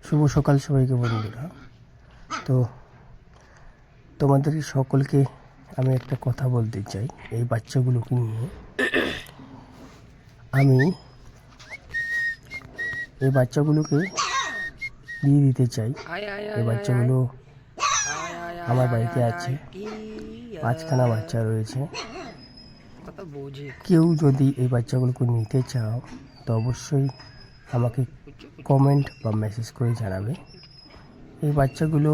শুভ সকাল সবাইকে বন্ধুরা। তো তোমাদের সকলকে আমি একটা কথা বলতে চাই এই বাচ্চাগুলোকে নিয়ে। আমি এই বাচ্চাগুলোকে দিয়ে দিতে চাই। এই বাচ্চাগুলো আমার বাড়িতে আছে, 5খানা বাচ্চা রয়েছে। কেউ যদি এই বাচ্চাগুলোকে নিতে চাও তো অবশ্যই আমাকে কমেন্ট বা মেসেজ করে জানাবে। এই বাচ্চাগুলো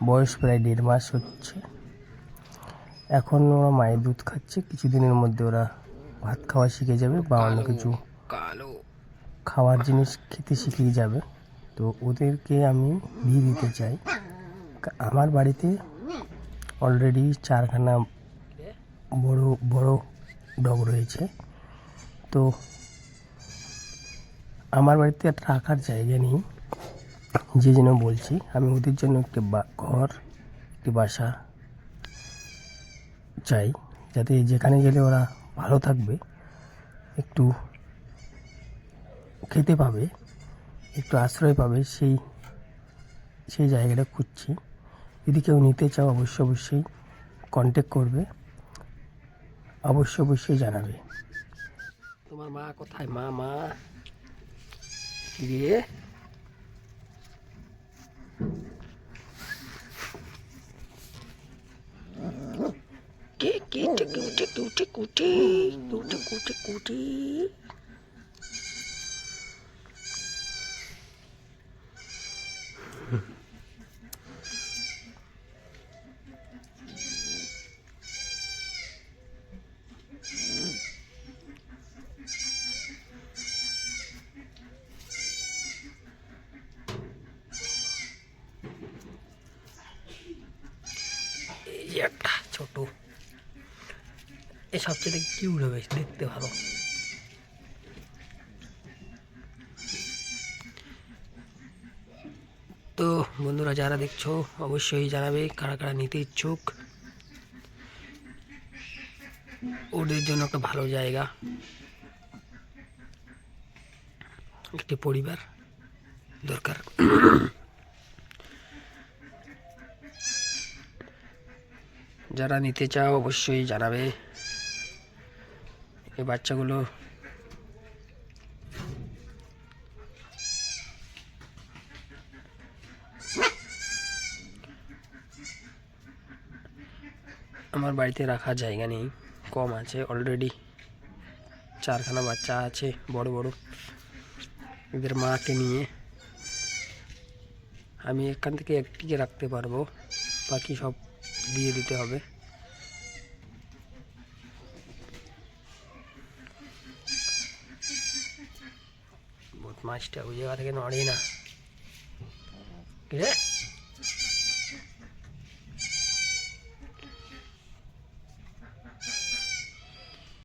বয়স প্রায় 1.5 মাস হচ্ছে। এখন ওরা মায়ের দুধ খাচ্ছে, কিছুদিনের মধ্যে ওরা ভাত খাওয়া শিখে যাবে বা অন্য কিছু খাওয়ার জিনিস খেতে শিখে যাবে। তো ওদেরকে আমি দিয়ে দিতে চাই। আমার বাড়িতে অলরেডি 4খানা বড় বড় ডগ রয়েছে। তো আমার বাড়িতে একটা রাখার জায়গা নেই, যে জন্য বলছি আমি ওদের জন্য একটি ঘর, একটি বাসা চাই, যাতে যেখানে গেলে ওরা ভালো থাকবে, একটু খেতে পাবে, একটু আশ্রয় পাবে, সেই জায়গাটা খুঁজছি। যদি কেউ নিতে চাও অবশ্যই কন্ট্যাক্ট করবে, অবশ্যই জানাবে। তোমার মা কোথায়? মা দিয়ে কুটি একটা ছোট, এ সবচেয়ে কিউট হবে, দেখতে ভালো। তো বন্ধুরা যারা দেখছো অবশ্যই জানাবে কারা কারা নিতে ইচ্ছুক। ওদের জন্য একটা ভালো জায়গা, একটি পরিবার দরকার। যারা নিতে চাও অবশ্যই জানাবে। এই বাচ্চাগুলো আমার বাড়িতে রাখার জায়গা নেই, কম আছে। অলরেডি 4খানা বাচ্চা আছে বড় বড়। এদের মাকে নিয়ে আমি এখান থেকে একটিকে রাখতে পারবো, বাকি সব দিয়ে দিতে হবে। বদমাশটা ওই জায়গা থেকে নড়ে না।